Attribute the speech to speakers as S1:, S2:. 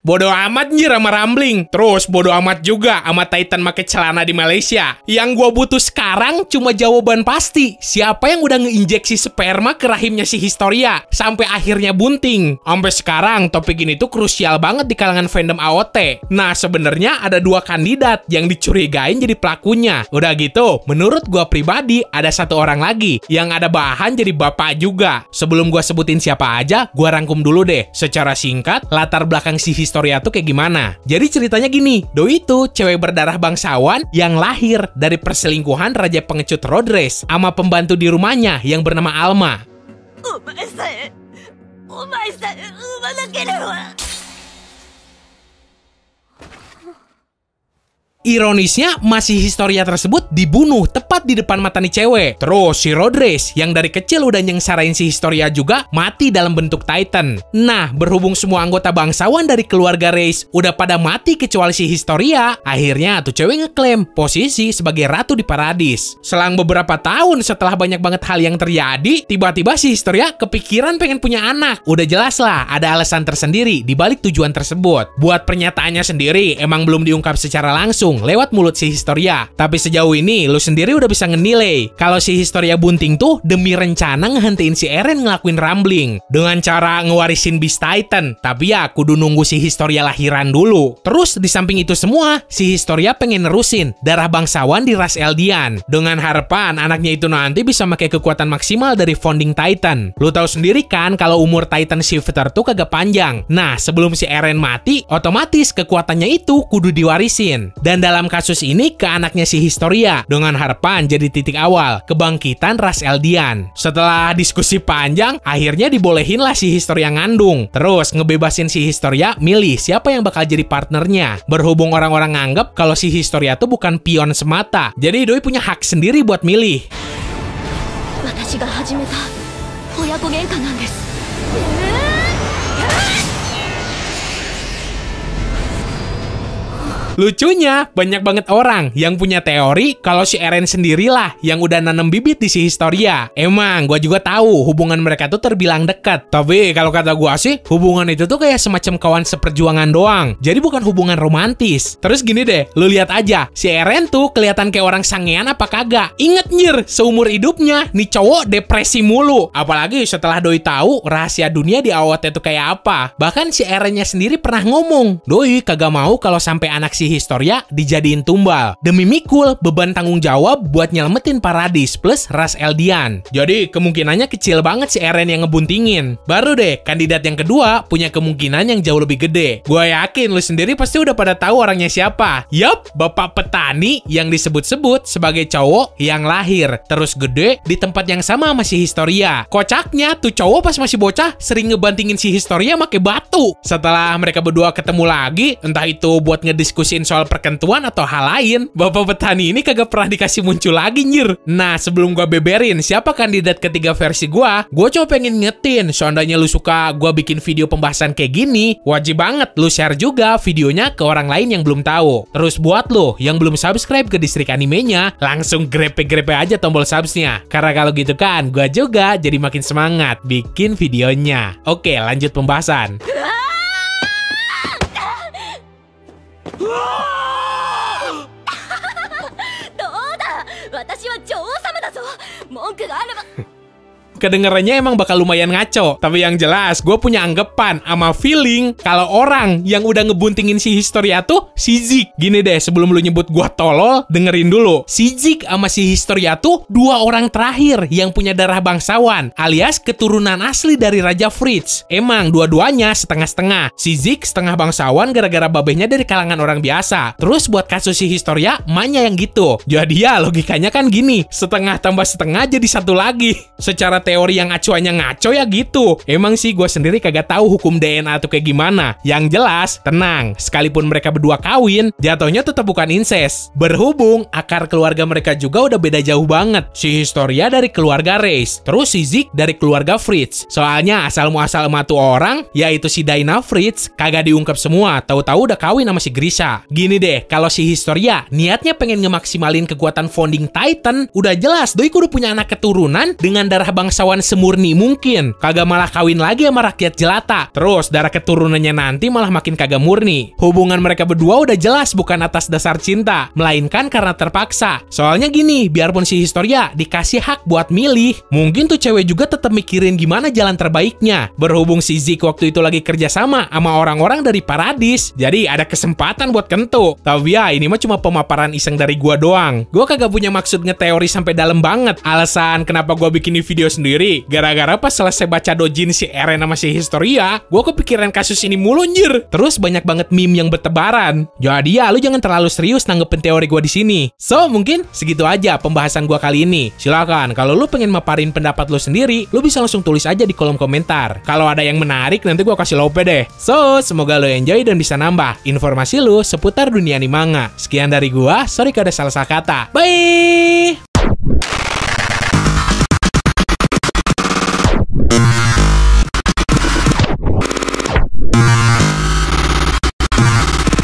S1: Bodo amat nyir sama Rambling. Terus bodo amat juga sama Titan make celana di Malaysia. Yang gua butuh sekarang cuma jawaban pasti. Siapa yang udah ngeinjeksi sperma ke rahimnya si Historia sampai akhirnya bunting? Sampai sekarang topik ini tuh krusial banget di kalangan fandom AOT. Nah, sebenarnya ada dua kandidat yang dicurigain jadi pelakunya. Udah gitu, menurut gua pribadi ada satu orang lagi yang ada bahan jadi bapak juga. Sebelum gua sebutin siapa aja, gua rangkum dulu deh. Secara singkat, latar belakang si Historia tuh kayak gimana. Jadi ceritanya gini, Doi itu cewek berdarah bangsawan yang lahir dari perselingkuhan raja pengecut road race sama pembantu di rumahnya yang bernama Alma. Ironisnya, masih Historia tersebut dibunuh tepat di depan mata nih cewek. Terus si Road Race yang dari kecil udah nyengsarain si Historia juga mati dalam bentuk Titan. Nah, berhubung semua anggota bangsawan dari keluarga Race udah pada mati kecuali si Historia, akhirnya tuh cewek ngeklaim posisi sebagai ratu di Paradis. Selang beberapa tahun setelah banyak banget hal yang terjadi, tiba-tiba si Historia kepikiran pengen punya anak. Udah jelas lah, ada alasan tersendiri di balik tujuan tersebut. Buat pernyataannya sendiri, emang belum diungkap secara langsung lewat mulut si Historia. Tapi sejauh ini, lu sendiri udah bisa ngenilai kalau si Historia bunting tuh demi rencana ngehentiin si Eren ngelakuin Rambling dengan cara ngewarisin Beast Titan. Tapi ya, kudu nunggu si Historia lahiran dulu. Terus di samping itu semua, si Historia pengen nerusin darah bangsawan di ras Eldian dengan harapan anaknya itu nanti bisa pakai kekuatan maksimal dari Founding Titan. Lu tahu sendiri kan kalau umur Titan Shifter tuh kagak panjang. Nah, sebelum si Eren mati, otomatis kekuatannya itu kudu diwarisin. Dan dalam kasus ini ke anaknya si Historia dengan harapan jadi titik awal kebangkitan ras Eldian. Setelah diskusi panjang, akhirnya dibolehin lah si Historia ngandung. Terus ngebebasin si Historia milih siapa yang bakal jadi partnernya. Berhubung orang-orang nganggep kalau si Historia tuh bukan pion semata, jadi Doi punya hak sendiri buat milih. Lucunya, banyak banget orang yang punya teori kalau si Eren sendirilah yang udah nanam bibit di si Historia. Emang, gua juga tahu hubungan mereka tuh terbilang dekat. Tapi kalau kata gua sih, hubungan itu tuh kayak semacam kawan seperjuangan doang. Jadi bukan hubungan romantis. Terus gini deh, lu lihat aja, si Eren tuh kelihatan kayak orang sangean apa kagak? Ingat nyir, seumur hidupnya nih cowok depresi mulu. Apalagi setelah Doi tahu rahasia dunia di AOT itu kayak apa. Bahkan si Erennya sendiri pernah ngomong, Doi kagak mau kalau sampai anak si Historia dijadiin tumbal demi mikul beban tanggung jawab buat nyelamatin Paradis plus ras Eldian. Jadi kemungkinannya kecil banget si Eren yang ngebuntingin. Baru deh kandidat yang kedua punya kemungkinan yang jauh lebih gede. Gua yakin lu sendiri pasti udah pada tahu orangnya siapa. Yup, bapak petani yang disebut-sebut sebagai cowok yang lahir terus gede di tempat yang sama sama si Historia. Kocaknya tuh cowok pas masih bocah sering ngebantingin si Historia make batu. Setelah mereka berdua ketemu lagi, entah itu buat ngediskusi soal perkentuan atau hal lain, bapak petani ini kagak pernah dikasih muncul lagi nyir. Nah, sebelum gua beberin siapa kandidat ketiga versi gua coba pengen ngetin, seandainya lu suka gua bikin video pembahasan kayak gini, wajib banget lu share juga videonya ke orang lain yang belum tahu. Terus buat lu yang belum subscribe ke Distrik Animenya, langsung grepe-grepe aja tombol subsnya. Karena kalau gitu kan, gua juga jadi makin semangat bikin videonya. Oke, lanjut pembahasan. Kedengerannya emang bakal lumayan ngaco, tapi yang jelas gue punya anggapan sama feeling kalau orang yang udah ngebuntingin si Historia tuh si Zeke. Gini deh, sebelum lu nyebut gue tolol, dengerin dulu. Si Zeke sama si Historia tuh dua orang terakhir yang punya darah bangsawan, alias keturunan asli dari Raja Fritz. Emang dua-duanya setengah-setengah. Si Zeke setengah bangsawan gara-gara babehnya dari kalangan orang biasa. Terus buat kasus si Historia, emaknya yang gitu. Jadi ya logikanya kan gini, setengah tambah setengah jadi satu lagi. Secara teori yang acuannya ngaco ya gitu. Emang sih gue sendiri kagak tahu hukum DNA tuh kayak gimana. Yang jelas, tenang, sekalipun mereka berdua kawin, jatuhnya tetap bukan incest. Berhubung akar keluarga mereka juga udah beda jauh banget. Si Historia dari keluarga Race, terus si Zeke dari keluarga Fritz. Soalnya asal-muasal emak tuh orang, yaitu si Dinah Fritz, kagak diungkap semua, tahu-tahu udah kawin sama si Grisha. Gini deh, kalau si Historia niatnya pengen ngemaksimalin kekuatan Founding Titan, udah jelas Doi kudu punya anak keturunan dengan darah bangsa bangsawan semurni mungkin, kagak malah kawin lagi sama rakyat jelata. Terus darah keturunannya nanti malah makin kagak murni. Hubungan mereka berdua udah jelas bukan atas dasar cinta, melainkan karena terpaksa. Soalnya gini, biarpun si Historia dikasih hak buat milih, mungkin tuh cewek juga tetap mikirin gimana jalan terbaiknya. Berhubung si Zik waktu itu lagi kerjasama sama orang-orang dari Paradis, jadi ada kesempatan buat kentut. Tapi ya, ini mah cuma pemaparan iseng dari gua doang. Gua kagak punya maksud ngeteori sampai dalam banget. Alasan kenapa gua bikin video sendiri, gara-gara pas selesai baca dojin si Eren sama si Historia, gua kepikiran kasus ini mulu anjir. Terus banyak banget meme yang bertebaran. Jadi ya, lu jangan terlalu serius nanggepin teori gua di sini. So, mungkin segitu aja pembahasan gua kali ini. Silakan, kalau lu pengen maparin pendapat lu sendiri, lu bisa langsung tulis aja di kolom komentar. Kalau ada yang menarik, nanti gua kasih lope deh. So, semoga lu enjoy dan bisa nambah informasi lu seputar dunia anime manga. Sekian dari gua, sorry kalau ada salah kata. Bye!